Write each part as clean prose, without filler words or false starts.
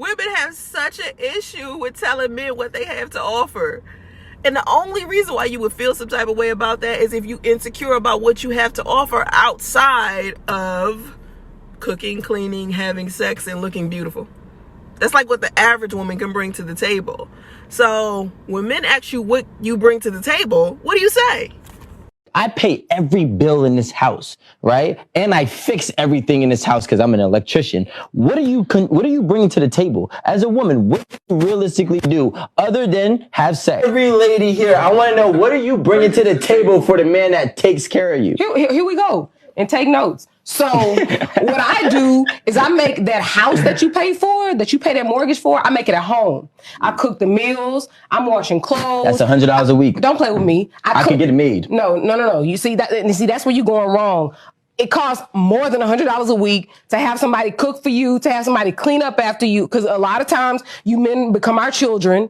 Women have such an issue with telling men what they have to offer. And the only reason why you would feel some type of way about that is if you insecure about what you have to offer outside of cooking, cleaning, having sex, and looking beautiful. That's like what the average woman can bring to the table. So when men ask you what you bring to the table, what do you say? I pay every bill in this house, right? And I fix everything in this house because I'm an electrician. What are you bringing to the table? As a woman, what do you realistically do other than have sex? Every lady here, I want to know, what are you bringing to the table for the man that takes care of you? Here we go. And take notes. So what I do is I make that house that you pay for, that you pay that mortgage for, I make it at home. I cook the meals. I'm washing clothes. That's $100 a week. Don't play with me. I can get it made. No. You see that's where you're going wrong. It costs more than $100 a week to have somebody cook for you, to have somebody clean up after you. Because a lot of times you men become our children.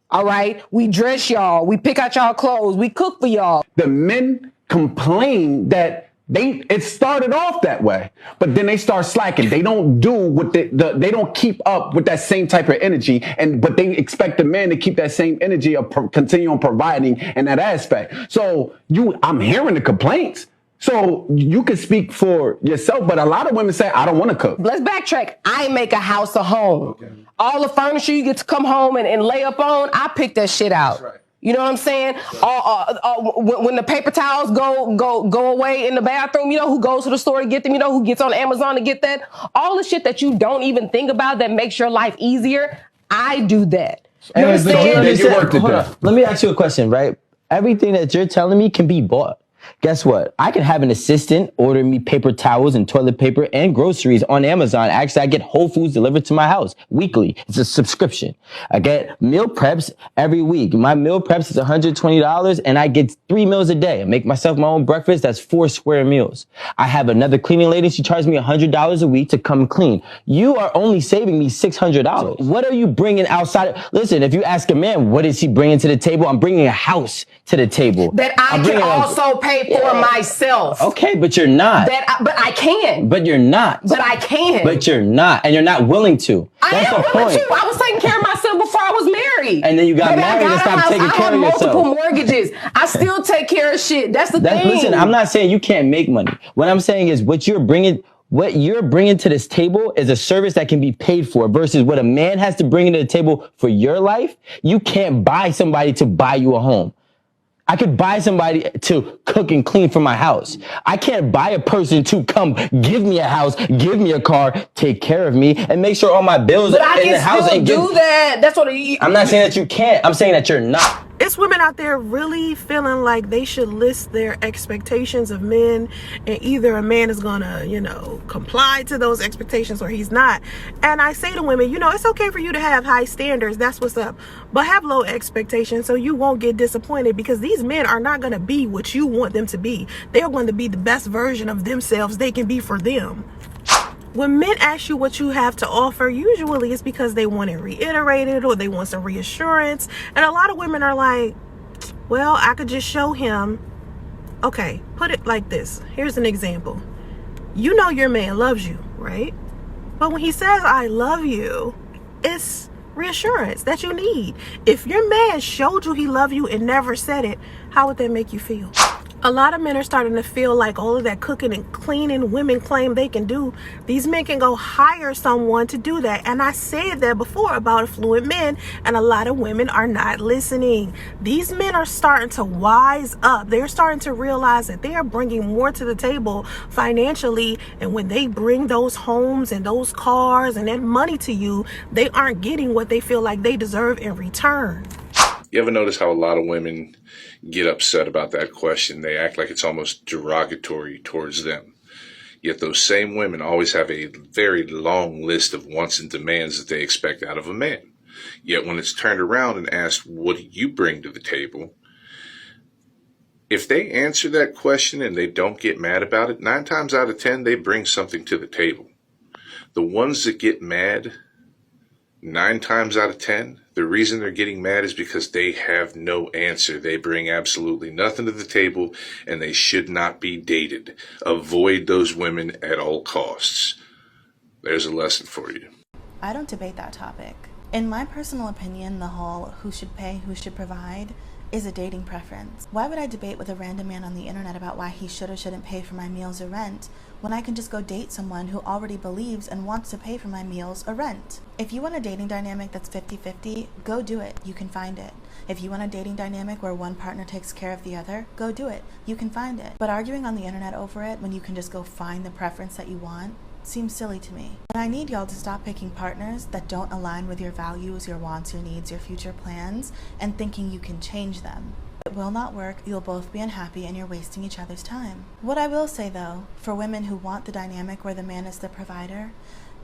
All right. We dress y'all. We pick out y'all clothes. We cook for y'all. The men complain that it started off that way, but then they start slacking. They don't do what they don't keep up with that same type of energy, but they expect the man to keep that same energy of continue on providing in that aspect. So I'm hearing the complaints. So you can speak for yourself, but a lot of women say, I don't want to cook. Let's backtrack. I make a house a home. Okay. All the furniture you get to come home and lay up on, I pick that shit out. That's right. You know what I'm saying? When the paper towels go away in the bathroom, you know who goes to the store to get them? You know who gets on Amazon to get that? All the shit that you don't even think about that makes your life easier, I do that. You understand? Let me ask you a question, right? Everything that you're telling me can be bought. Guess what? I can have an assistant order me paper towels and toilet paper and groceries on Amazon. Actually, I get Whole Foods delivered to my house weekly. It's a subscription. I get meal preps every week. My meal preps is $120 and I get 3 meals a day. I make myself my own breakfast. That's 4 square meals. I have another cleaning lady. She charges me $100 a week to come clean. You are only saving me $600. What are you bringing outside? Listen, if you ask a man, what is he bringing to the table? I'm bringing a house to the table. That I can also pay for myself. Okay, but you're not. But I can. But you're not. But I can. But you're not. And you're not willing to. That's the point. I was taking care of myself before I was married. And then you got married and stopped taking care of yourself. I have multiple mortgages. I still take care of shit. That's the thing. Listen, I'm not saying you can't make money. What I'm saying is what you're bringing to this table is a service that can be paid for versus what a man has to bring to the table for your life. You can't buy somebody to buy you a home. I could buy somebody to cook and clean for my house. I can't buy a person to come give me a house, give me a car, take care of me, and make sure all my bills but in the house ain't do that. That's what I'm not saying that you can't. I'm saying that you're not. It's women out there really feeling like they should list their expectations of men, and either a man is gonna, comply to those expectations or he's not. And I say to women, it's okay for you to have high standards. That's what's up. But have low expectations so you won't get disappointed, because these men are not gonna be what you want them to be. They're going to be the best version of themselves they can be for them. When men ask you what you have to offer, usually it's because they want it reiterated or they want some reassurance. And a lot of women are like, well, I could just show him. Okay, put it like this. Here's an example. You know your man loves you, right? But when he says, I love you, it's reassurance that you need. If your man showed you he loved you and never said it, how would that make you feel? A lot of men are starting to feel like all of that cooking and cleaning women claim they can do, these men can go hire someone to do that. And I said that before about affluent men, and a lot of women are not listening. These men are starting to wise up. They're starting to realize that they are bringing more to the table financially, and when they bring those homes and those cars and that money to you, they aren't getting what they feel like they deserve in return. You ever notice how a lot of women get upset about that question? They act like it's almost derogatory towards them. Yet those same women always have a very long list of wants and demands that they expect out of a man. Yet when it's turned around and asked, what do you bring to the table? If they answer that question and they don't get mad about it, 9 times out of 10, they bring something to the table. The ones that get mad, 9 times out of 10, the reason they're getting mad is because they have no answer. They bring absolutely nothing to the table, and they should not be dated. Avoid those women at all costs. There's a lesson for you. I don't debate that topic. In my personal opinion, the whole who should pay, who should provide is a dating preference. Why would I debate with a random man on the internet about why he should or shouldn't pay for my meals or rent when I can just go date someone who already believes and wants to pay for my meals or rent? If you want a dating dynamic that's 50-50, go do it. You can find it. If you want a dating dynamic where one partner takes care of the other, go do it. You can find it. But arguing on the internet over it when you can just go find the preference that you want seems silly to me. And I need y'all to stop picking partners that don't align with your values, your wants, your needs, your future plans, and thinking you can change them. It will not work, you'll both be unhappy, and you're wasting each other's time. What I will say though, for women who want the dynamic where the man is the provider,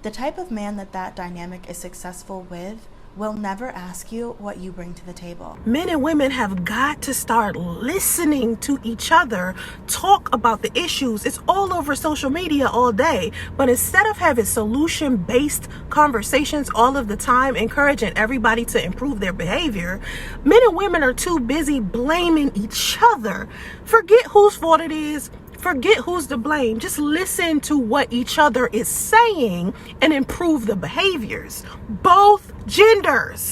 the type of man that dynamic is successful with will never ask you what you bring to the table. Men and women have got to start listening to each other talk about the issues. It's all over social media all day, but instead of having solution-based conversations all of the time, encouraging everybody to improve their behavior, men and women are too busy blaming each other. Forget whose fault it is. Forget who's to blame. Just listen to what each other is saying and improve the behaviors. Both genders.